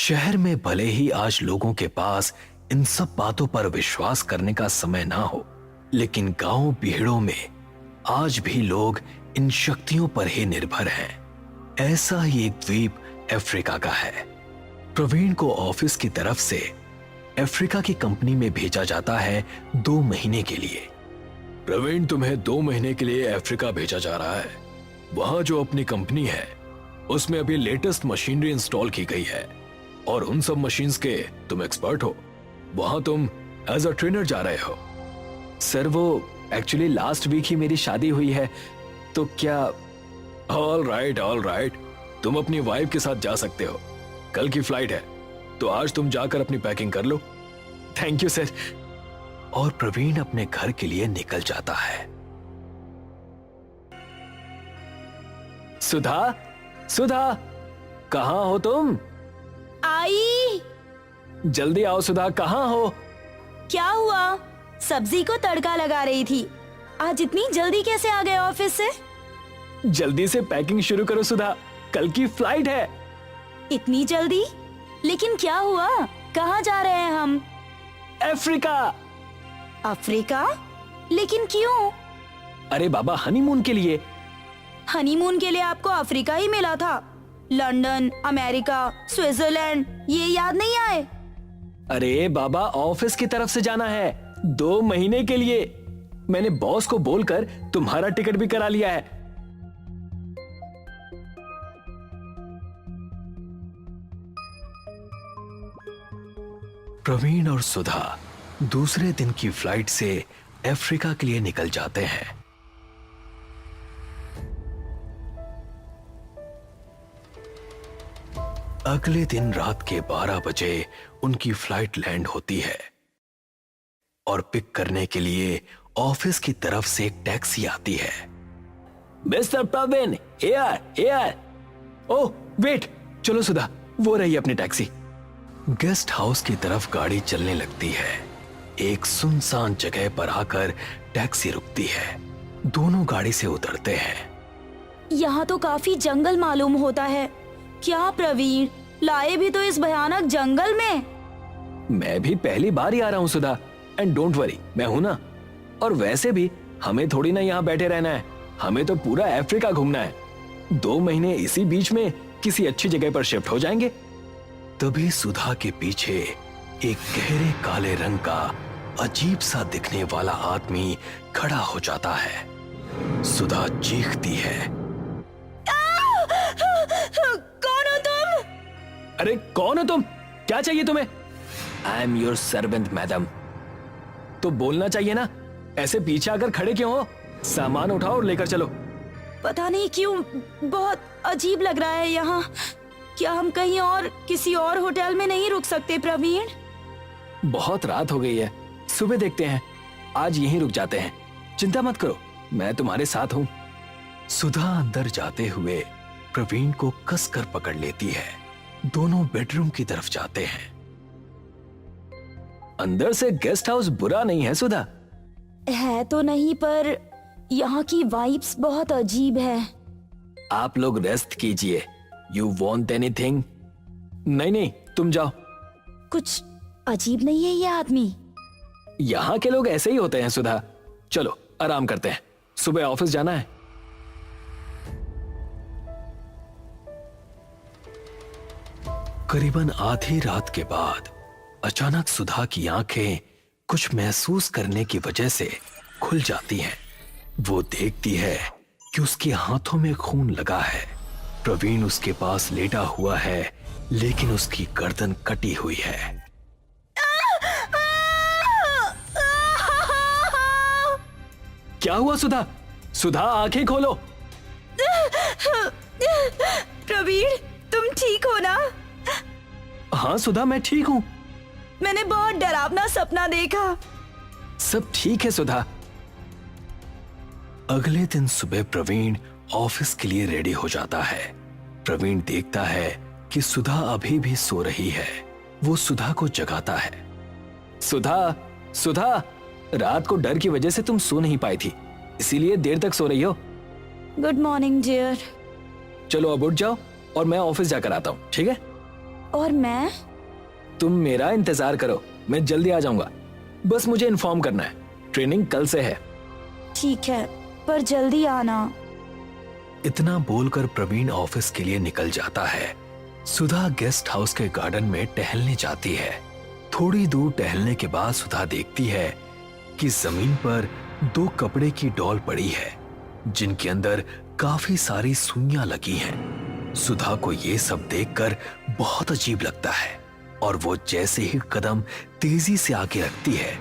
शहर में भले ही आज लोगों के पास इन सब बातों पर विश्वास करने का समय ना हो, लेकिन गांव बीहड़ों में आज भी लोग इन शक्तियों पर ही निर्भर हैं। ऐसा ही एक द्वीप अफ्रीका का है। प्रवीण को ऑफिस की तरफ से अफ्रीका की कंपनी में भेजा जाता है 2 महीने के लिए। प्रवीण, तुम्हें 2 महीने के लिए अफ्रीका भेजा जा रहा है। वहां जो अपनी कंपनी है उसमें अभी लेटेस्ट मशीनरी इंस्टॉल की गई है और उन सब मशीन्स के तुम एक्सपर्ट हो। वहां तुम एज अ ट्रेनर जा रहे हो। सर, वो एक्चुअली लास्ट वीक ही मेरी शादी हुई है, तो क्या? ऑल राइट, तुम अपनी वाइफ के साथ जा सकते हो। कल की फ्लाइट है, तो आज तुम जाकर अपनी पैकिंग कर लो। Thank you sir. और प्रवीण अपने घर के लिए निकल जाता है। सुधा, सुधा, कहाँ हो तुम? आई। जल्दी आओ सुधा, कहाँ हो? क्या हुआ? सब्जी को तड़का लगा रही थी। आज इतनी जल्दी कैसे आ गए ऑफिस से? जल्दी से पैकिंग शुरू करो सुधा, कल की फ्लाइट है। इतनी जल्दी? लेकिन क्या हुआ? कहाँ जा रहे हैं हम? अफ्रीका। अफ्रीका? लेकिन क्यों? अरे बाबा, हनीमून के लिए। हनीमून के लिए आपको अफ्रीका ही मिला था। लंदन, अमेरिका, स्विट्जरलैंड ये याद नहीं आए? अरे बाबा, ऑफिस की तरफ से जाना है 2 महीने के लिए। मैंने बॉस को बोलकर तुम्हारा टिकट भी करा लिया है। प्रवीण और सुधा दूसरे दिन की फ्लाइट से अफ्रीका के लिए निकल जाते हैं। अगले दिन रात के 12 बजे उनकी फ्लाइट लैंड होती है और पिक करने के लिए ऑफिस की तरफ से एक टैक्सी आती है। Mister Praveen, here. Oh wait, चलो सुधा, वो रही अपनी टैक्सी। गेस्ट हाउस की तरफ गाड़ी चलने लगती है। एक सुनसान जगह पर आकर टैक्सी रुकती है। दोनों गाड़ी से उतरते हैं। यहाँ तो काफी जंगल मालूम होता है। क्या प्रवीण, लाए भी तो इस भयानक जंगल में? मैं भी पहली बार ही आ रहा हूँ सुधा, एंड डोंट वरी, मैं हूं ना। और वैसे भी हमें थोड़ी ना यहाँ बैठे रहना है, हमें तो पूरा अफ्रीका घूमना है। 2 महीने इसी बीच में किसी अच्छी जगह पर शिफ्ट हो जाएंगे। तभी सुधा के पीछे एक गहरे काले रंग का अजीब सा दिखने वाला आदमी खड़ा हो जाता है। सुधा चीखती है, कौन हो तुम? अरे कौन हो तुम? क्या चाहिए तुम्हें? I am your servant madam. तो बोलना चाहिए ना, ऐसे पीछे आकर खड़े क्यों हो? सामान उठाओ और लेकर चलो। पता नहीं क्यों बहुत अजीब लग रहा है यहाँ। क्या हम कहीं और किसी और होटल में नहीं रुक सकते प्रवीण? बहुत रात हो गई है, सुबह देखते हैं। आज यहीं रुक जाते हैं, चिंता मत करो, मैं तुम्हारे साथ हूँ। सुधा अंदर जाते हुए प्रवीण को कसकर पकड़ लेती है। दोनों बेडरूम की तरफ जाते हैं। अंदर से गेस्ट हाउस बुरा नहीं है सुधा। है तो नहीं, पर यहाँ की वाइब्स बहुत अजीब है। आप लोग रेस्ट कीजिए। You want anything? नहीं, तुम जाओ। कुछ अजीब नहीं है ये आदमी? यहाँ के लोग ऐसे ही होते हैं सुधा। चलो आराम करते हैं, सुबह ऑफिस जाना है। करीबन आधी रात के बाद अचानक सुधा की आंखें कुछ महसूस करने की वजह से खुल जाती हैं। वो देखती है कि उसके हाथों में खून लगा है। प्रवीण उसके पास लेटा हुआ है, लेकिन उसकी गर्दन कटी हुई है। क्या हुआ सुधा? सुधा, आंखें खोलो। प्रवीण, तुम ठीक हो ना? हाँ सुधा, मैं ठीक हूँ। मैंने बहुत डरावना सपना देखा। सब ठीक है सुधा। अगले दिन सुबह प्रवीण ऑफिस के लिए रेडी हो जाता है। प्रवीण देखता है कि सुधा अभी भी सो रही है। वो सुधा को जगाता है। सुधा, रात को डर की वजह से तुम सो नहीं पाई थी, इसीलिए देर तक सो रही हो। Good morning dear. चलो अब उठ जाओ और मैं ऑफिस जाकर आता हूँ, ठीक है? और मैं? तुम मेरा इंतजार करो, मैं जल्दी आ जाऊंगा। बस मुझे इन्फॉर्म करना है, ट्रेनिंग कल से है। ठीक है, पर जल्दी आना। इतना बोलकर प्रवीण ऑफिस के लिए निकल जाता है। सुधा गेस्ट हाउस के गार्डन में टहलने जाती है। थोड़ी दूर टहलने के बाद सुधा देखती है कि जमीन पर 2 कपड़े की डॉल पड़ी है, जिनके अंदर काफी सारी सुइयां लगी हैं। सुधा को ये सब देखकर बहुत अजीब लगता है और वो जैसे ही कदम तेजी से आगे रखती है,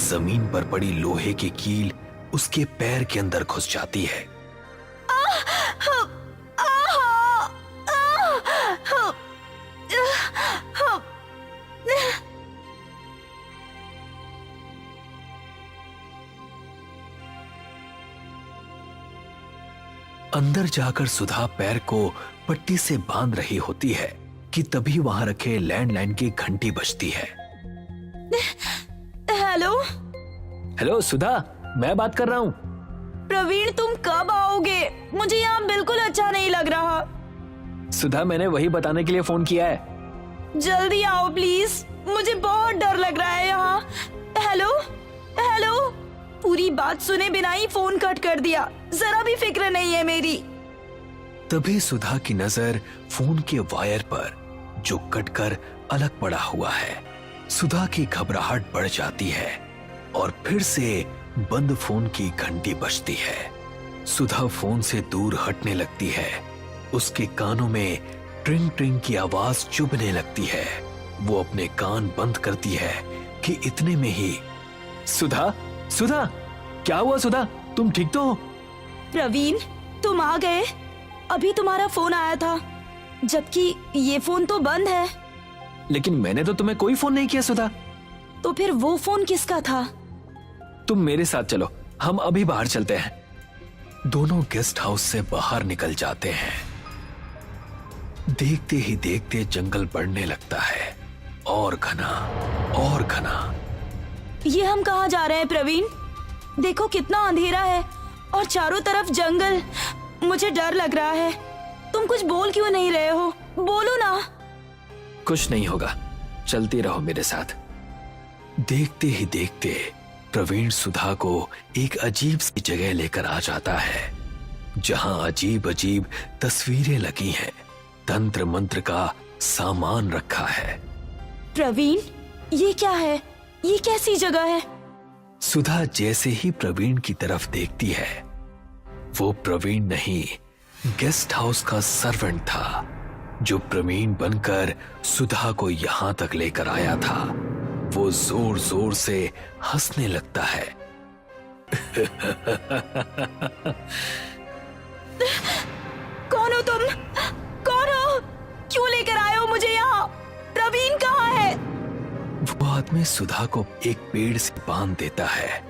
जमीन पर पड़ी लोहे की कील उसके पैर के अंदर घुस जाती है। अंदर जाकर सुधा पैर को पट्टी से बांध रही होती है कि तभी वहां रखे लैंडलाइन की घंटी बजती है। हेलो हेलो सुधा, मैं बात कर रहा हूँ। प्रवीण, तुम कब आओगे? मुझे यहाँ बिल्कुल अच्छा नहीं लग रहा। सुधा, मैंने वही बताने के लिए फोन किया है। जल्दी आओ प्लीज, मुझे बहुत डर लग रहा है यहाँ। हेलो हेलो, पूरी बात सुने बिना ही फोन कट कर दिया। जरा भी फिक्र नहीं है मेरी। तभी सुधा की नजर फोन के वायर पर जो कटकर अलग पड़ा हुआ है। सुधा की घबराहट बढ़ जाती है और फिर से बंद फोन की घंटी बजती है। सुधा फोन से दूर हटने लगती है। उसके कानों में ट्रिंग ट्रिंग की आवाज चुभने लगती है। वो अपने कान बंद करती है कि इतने में ही सुधा, सुधा, क्या हुआ सुधा? तुम ठीक तो हो? प्रवीण, तुम आ गए। अभी तुम्हारा फोन आया था, जबकि ये फोन तो बंद है। लेकिन मैंने तो तुम्हें कोई फोन नहीं किया सुधा। तो फिर वो फोन किसका था? तुम मेरे साथ चलो, हम अभी बाहर चलते हैं। दोनों गेस्ट हाउस से बाहर निकल जाते हैं। देखते ही देखते जंगल बढ़ने लगता है और घना और घना। ये हम कहाँ जा रहे हैं प्रवीण? देखो कितना अंधेरा है और चारों तरफ जंगल। मुझे डर लग रहा है। तुम कुछ बोल क्यों नहीं रहे हो? बोलो ना। कुछ नहीं होगा, चलती रहो मेरे साथ। देखते ही देखते प्रवीण सुधा को एक अजीब सी जगह लेकर आ जाता है, जहां अजीब अजीब तस्वीरें लगी हैं। तंत्र मंत्र का सामान रखा है। प्रवीण, ये क्या है? ये कैसी जगह है? सुधा जैसे ही प्रवीण की तरफ देखती है, वो प्रवीण नहीं, गेस्ट हाउस का सर्वेंट था, जो प्रवीण बनकर सुधा को यहां तक लेकर आया था। वो जोर जोर से हंसने लगता है। कौन हो तुम? कौन हो? क्यों लेकर आए हो मुझे यहाँ? प्रवीण कहाँ है? वो आदमी सुधा को एक पेड़ से बांध देता है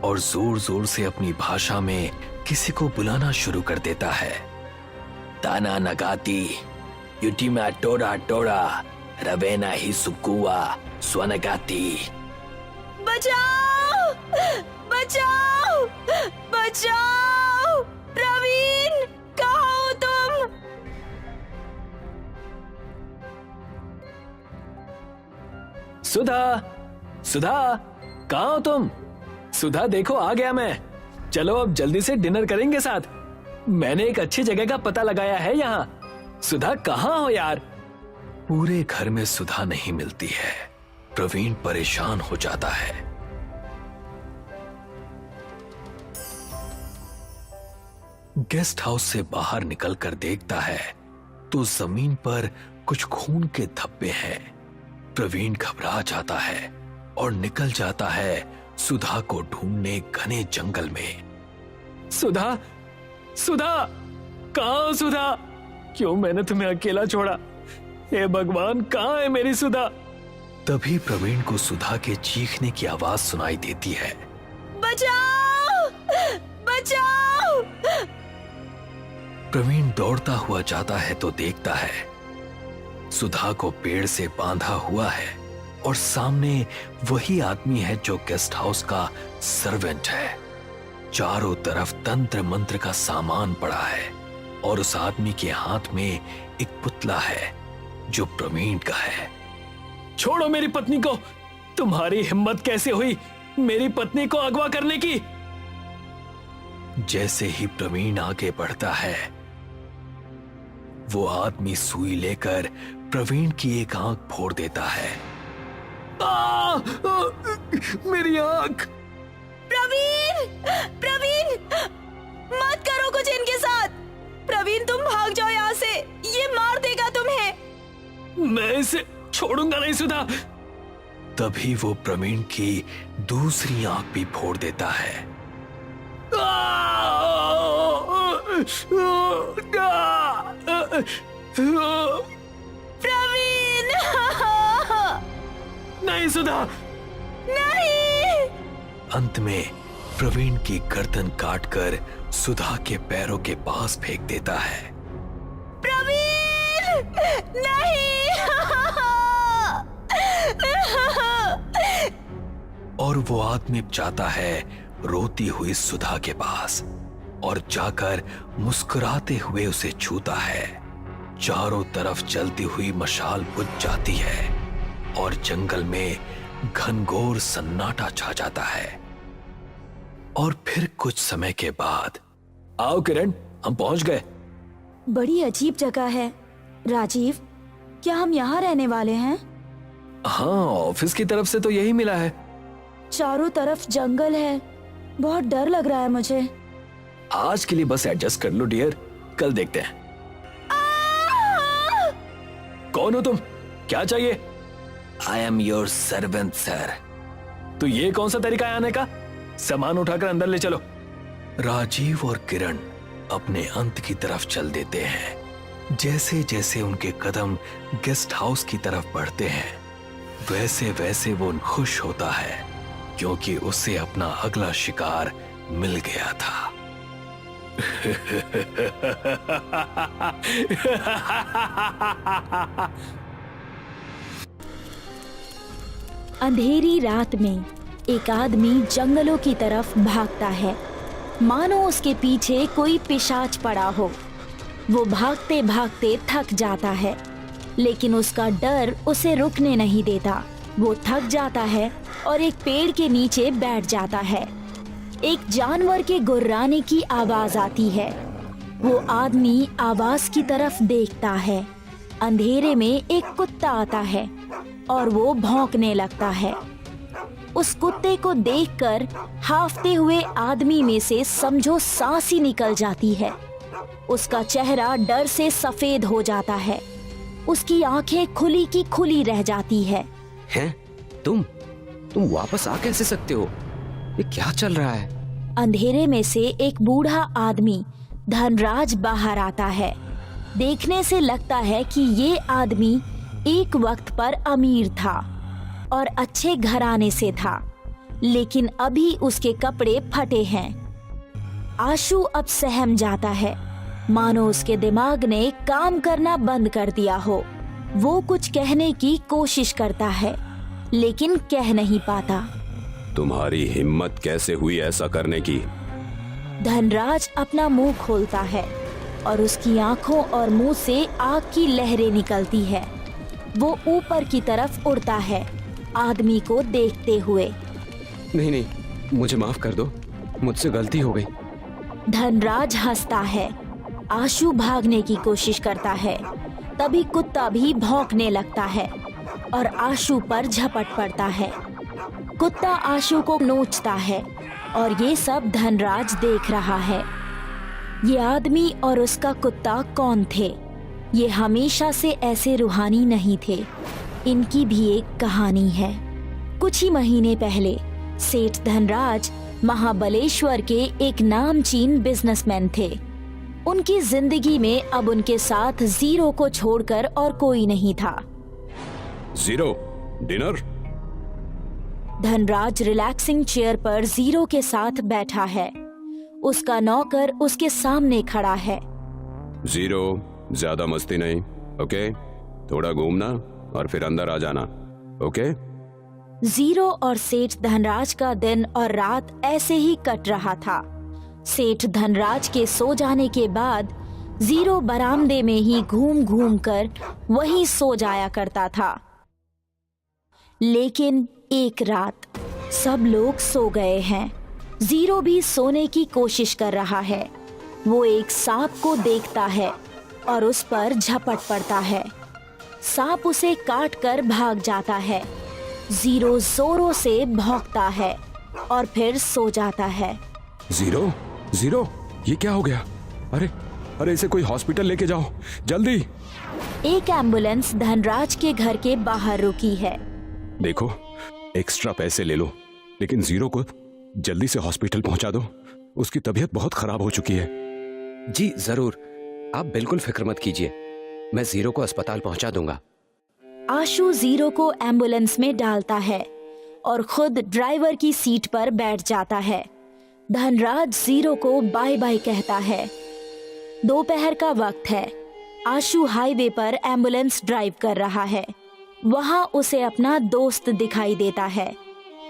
और जोर जोर से अपनी भाषा में किसी को बुलाना शुरू कर देता है। ताना नगाती, युटिमा टोरा टोरा, रवेना ही सुकुआ, स्वनगाती। बचाओ! बचाओ! बचाओ! प्रवीण, कहाँ हो तुम? सुधा, सुधा, कहाँ हो तुम? सुधा देखो, आ गया मैं। चलो अब जल्दी से डिनर करेंगे साथ। मैंने एक अच्छी जगह का पता लगाया है यहाँ। सुधा, कहाँ हो यार? पूरे घर में सुधा नहीं मिलती है। प्रवीण परेशान हो जाता है। गेस्ट हाउस से बाहर निकलकर देखता है तो जमीन पर कुछ खून के धब्बे हैं। प्रवीण घबरा जाता है और निकल जाता है सुधा को ढूंढने घने जंगल में। सुधा, सुधा, कहाँ हो सुधा? क्यों मैंने तुम्हें अकेला छोड़ा? हे भगवान, कहाँ है मेरी सुधा? तभी प्रवीण को सुधा के चीखने की आवाज सुनाई देती है। बचाओ! बचाओ! प्रवीण दौड़ता हुआ जाता है तो देखता है सुधा को पेड़ से बांधा हुआ है और सामने वही आदमी है जो गेस्ट हाउस का सर्वेंट है। चारों तरफ तंत्र मंत्र का सामान पड़ा है और उस आदमी के हाथ में एक पुतला है जो प्रवीण का है। छोड़ो मेरी पत्नी को। तुम्हारी हिम्मत कैसे हुई मेरी पत्नी को अगवा करने की? जैसे ही प्रवीण आगे बढ़ता है, वो आदमी सुई लेकर प्रवीण की एक आंख फोड़ देता है। मेरी आंख! प्रवीण, प्रवीण, मत करो कुछ इनके साथ। प्रवीण तुम भाग जाओ यहाँ से, ये मार देगा तुम्हें। मैं इसे छोड़ूंगा नहीं सुधा। तभी वो प्रवीण की दूसरी आंख भी फोड़ देता है। प्रवीण नहीं सुधा, नहीं। अंत में प्रवीण की गर्दन काटकर सुधा के पैरों के पास फेंक देता है। प्रवीण नहीं। और वो आदमी जाता है रोती हुई सुधा के पास और जाकर मुस्कुराते हुए उसे छूता है। चारों तरफ जलती हुई मशाल बुझ जाती है और जंगल में घनघोर सन्नाटा छा जाता है। और फिर कुछ समय के बाद, आओ किरण, हम पहुंच गए। बड़ी अजीब जगह है। राजीव, क्या हम यहाँ रहने वाले हैं? हाँ, ऑफिस की तरफ से तो यही मिला है। चारों तरफ जंगल है, बहुत डर लग रहा है मुझे। आज के लिए बस एडजस्ट कर लो डियर, कल देखते हैं। कौन हो तुम? क्या चाहिए? I am your servant sir. तो ये कौन सा तरीका है आने का? सामान उठाकर अंदर ले चलो। राजीव और किरण अपने अंत की तरफ चल देते हैं। जैसे जैसे उनके कदम गेस्ट हाउस की तरफ बढ़ते हैं, वैसे वैसे वो खुश होता है, क्योंकि उसे अपना अगला शिकार मिल गया था। अंधेरी रात में एक आदमी जंगलों की तरफ भागता है, मानो उसके पीछे कोई पिशाच पड़ा हो। वो भागते भागते थक जाता है, लेकिन उसका डर उसे रुकने नहीं देता। वो थक जाता है और एक पेड़ के नीचे बैठ जाता है। एक जानवर के गुर्राने की आवाज आती है। वो आदमी आवाज की तरफ देखता है। अंधेरे में एक कुत्ता आता है और वो भौंकने लगता है। उस कुत्ते को देखकर हांफते हुए आदमी में से समझो सांस ही निकल जाती है। उसका चेहरा डर से सफेद हो जाता है। उसकी आंखें खुली की खुली रह जाती है। हैं? तुम वापस आ कैसे सकते हो? ये क्या चल रहा है? अंधेरे में से एक बूढ़ा आदमी धनराज बाहर आता है। देखने से लगता है कि ये आदमी एक वक्त पर अमीर था और अच्छे घराने से था, लेकिन अभी उसके कपड़े फटे हैं। आशु अब सहम जाता है, मानो उसके दिमाग ने काम करना बंद कर दिया हो। वो कुछ कहने की कोशिश करता है, लेकिन कह नहीं पाता। तुम्हारी हिम्मत कैसे हुई ऐसा करने की? धनराज अपना मुंह खोलता है और उसकी आंखों और मुंह से आग की लहरें निकलती है। वो ऊपर की तरफ उड़ता है, आदमी को देखते हुए। नहीं, मुझे माफ कर दो, मुझसे गलती हो गई। धनराज हंसता है। आशु भागने की कोशिश करता है, तभी कुत्ता भी भौंकने लगता है और आशु पर झपट पड़ता है। कुत्ता आशु को नोचता है और ये सब धनराज देख रहा है। ये आदमी और उसका कुत्ता कौन थे? ये हमेशा से ऐसे रूहानी नहीं थे। इनकी भी एक कहानी है। कुछ ही महीने पहले सेठ धनराज महाबलेश्वर के एक नामचीन बिजनेसमैन थे। उनकी जिंदगी में अब उनके साथ जीरो को छोड़कर और कोई नहीं था। Zero, dinner? Dhanraj relaxing chair पर जीरो के साथ बैठा है। उसका नौकर उसके सामने खड़ा है। जीरो, ज्यादा मस्ती नहीं, ओके? थोड़ा घूमना और फिर अंदर आ जाना, ओके? जीरो और सेठ धनराज का दिन और रात ऐसे ही कट रहा था। सेठ धनराज के सो जाने के बाद जीरो बरामदे में ही घूम घूम कर वहीं सो जाया करता था। लेकिन एक रात सब लोग सो गए हैं, जीरो भी सोने की कोशिश कर रहा है। वो एक सांप को देखता है और उस पर झपट पड़ता है। सांप उसे काट कर भाग जाता है। जीरो जोरों से भौंकता है और फिर सो जाता है। जीरो, जीरो, ये क्या हो गया? अरे अरे, इसे कोई हॉस्पिटल लेके जाओ, जल्दी। एक एम्बुलेंस धनराज के घर के बाहर रुकी है। देखो, एक्स्ट्रा पैसे ले लो, लेकिन जीरो को जल्दी से हॉस्पिटल पहुंचा दो। उसकी तबीयत बहुत खराब हो चुकी है। जी जरूर, आप बिल्कुल फिक्र मत कीजिए, मैं जीरो को अस्पताल पहुंचा दूंगा। आशु जीरो को एम्बुलेंस में डालता है और खुद ड्राइवर की सीट पर बैठ जाता है। धनराज जीरो को बाय बाय कहता है। दोपहर का वक्त है। आशु हाईवे पर एम्बुलेंस ड्राइव कर रहा है। वहां उसे अपना दोस्त दिखाई देता है।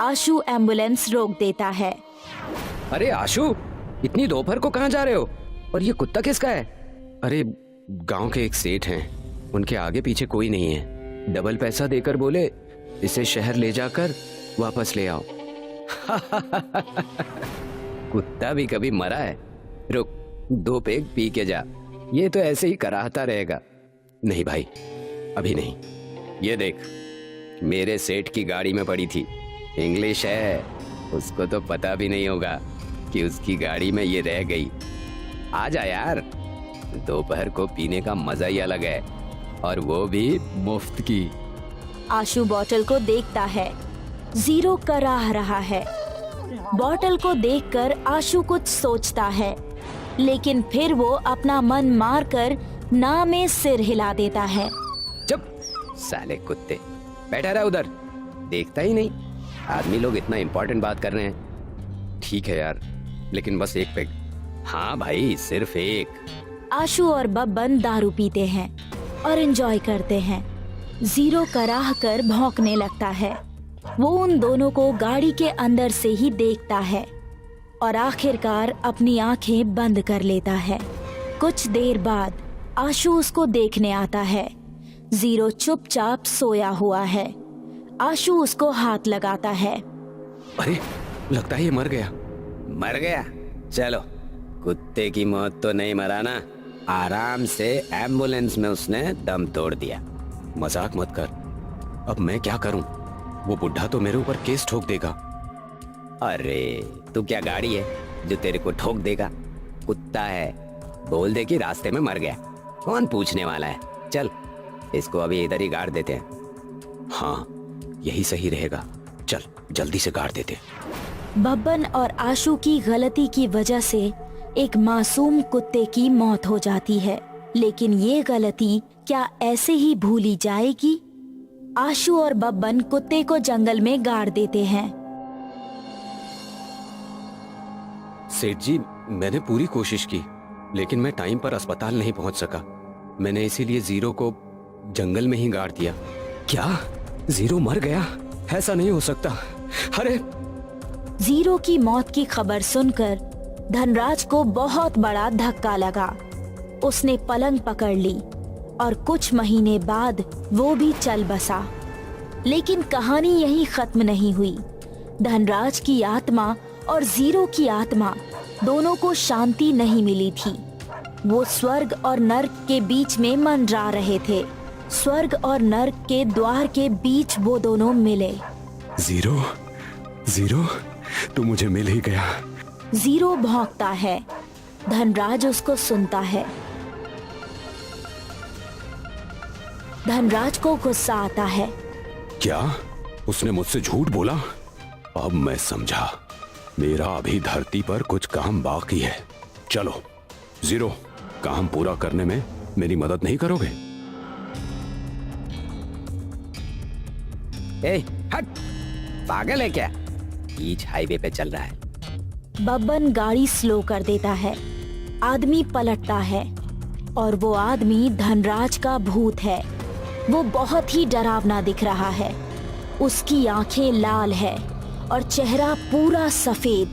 आशु एम्बुलेंस रोक देता है। अरे आशु, इतनी दोपहर को कहाँ जा रहे हो? और ये कुत्ता किसका है? अरे गांव के एक सेठ हैं, उनके आगे पीछे कोई नहीं है। डबल पैसा देकर बोले इसे शहर ले जाकर वापस ले आओ। कुत्ता भी कभी मरा है? रुक, 2 पेग पी के जा, ये तो ऐसे ही कराहता रहेगा। नहीं भाई, अभी नहीं। ये देख, मेरे सेठ की गाड़ी में पड़ी थी। इंग्लिश है, उसको तो पता भी नहीं होगा कि उसकी गाड़ी में ये रह गई। आ जा यार, दोपहर को पीने का मजा ही अलग है, और वो भी मुफ्त की। आशु बॉटल को देखता है। जीरो कराह रहा है। बॉटल को देखकर आशु कुछ सोचता है, लेकिन फिर वो अपना मन मारकर ना में सिर हिला देता है। चुप साले कुत्ते, बैठा रहा उधर, देखता ही नहीं। आदमी लोग इतना इम्पोर्टेंट बात कर रहे हैं। ठीक है यार, लेकिन बस 1 पेग। हाँ भाई, सिर्फ 1। आशु और बब्बन दारू पीते हैं और एंजॉय करते हैं। जीरो कराह कर भौंकने लगता है। वो उन दोनों को गाड़ी के अंदर से ही देखता है और आखिरकार अपनी आंखें बंद कर लेता है। कुछ देर बाद आशु उसको देखने आता है। जीरो चुपचाप सोया हुआ है। आशु उसको हाथ लगाता है। अरे लगता है ये मर गया। मर गया? चलो, कुत्ते की मौत तो नहीं मरा ना। आराम से एम्बुलेंस में उसने दम तोड़ दिया। मजाक मत कर। अब मैं क्या करूं? वो बुढ़ा तो मेरे ऊपर केस ठोक देगा। अरे तू क्या गाड़ी है जो तेरे को ठोक देगा? कुत्ता है, बोल दे कि रास्ते में मर गया, कौन पूछने वाला है। चल, इसको अभी इधर ही गाड़ देते हैं। हाँ, यही सही रहेगा। चल जल्दी से गाड़ देते। बब्बन और आशु की गलती की वजह से एक मासूम कुत्ते की मौत हो जाती है, लेकिन ये गलती क्या ऐसे ही भूली जाएगी? आशु और बब्बन कुत्ते को जंगल में गाड़ देते हैं। सेठ जी, मैंने पूरी कोशिश की, लेकिन मैं टाइम पर अस्पताल नहीं पहुंच सका। मैंने इसीलिए जीरो को जंगल में ही गाड़ दिया। क्या जीरो मर गया? ऐसा नहीं हो सकता। अरे जीरो की मौत की खबर सुनकर धनराज को बहुत बड़ा धक्का लगा। उसने पलंग पकड़ ली और कुछ महीने बाद वो भी चल बसा। लेकिन कहानी यहीं खत्म नहीं हुई। धनराज की आत्मा और जीरो की आत्मा दोनों को शांति नहीं मिली थी। वो स्वर्ग और नर्क के बीच में मंडरा रहे थे। स्वर्ग और नर्क के द्वार के बीच वो दोनों मिले। जीरो, जीरो, तू मुझे मिल ही गया। जीरो भौंकता है। धनराज उसको सुनता है। धनराज को गुस्सा आता है। क्या उसने मुझसे झूठ बोला? अब मैं समझा, मेरा अभी धरती पर कुछ काम बाकी है। चलो जीरो, काम पूरा करने में मेरी मदद नहीं करोगे? ए, हट, पागल है क्या? बीच हाईवे पे चल रहा है। बब्बन गाड़ी स्लो कर देता है। आदमी पलटता है और वो आदमी धनराज का भूत है। वो बहुत ही डरावना दिख रहा है। उसकी आंखें लाल है और चेहरा पूरा सफेद।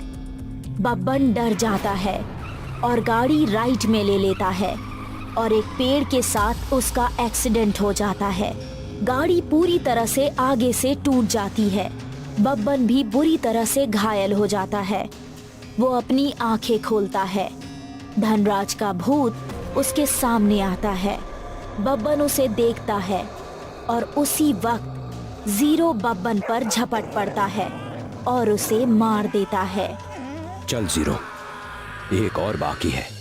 बब्बन डर जाता है और गाड़ी राइट में ले लेता है। और एक पेड़ के साथ उसका एक्सीडेंट हो जाता है। गाड़ी पूरी तरह से आगे से टूट जाती है। बब्बन भी बुरी तरह से घायल हो जाता है। वो अपनी आंखें खोलता है। धनराज का भूत उसके सामने आता है। बब्बन उसे देखता है और उसी वक्त जीरो बब्बन पर झपट पड़ता है और उसे मार देता है। चल जीरो, एक और बाकी है।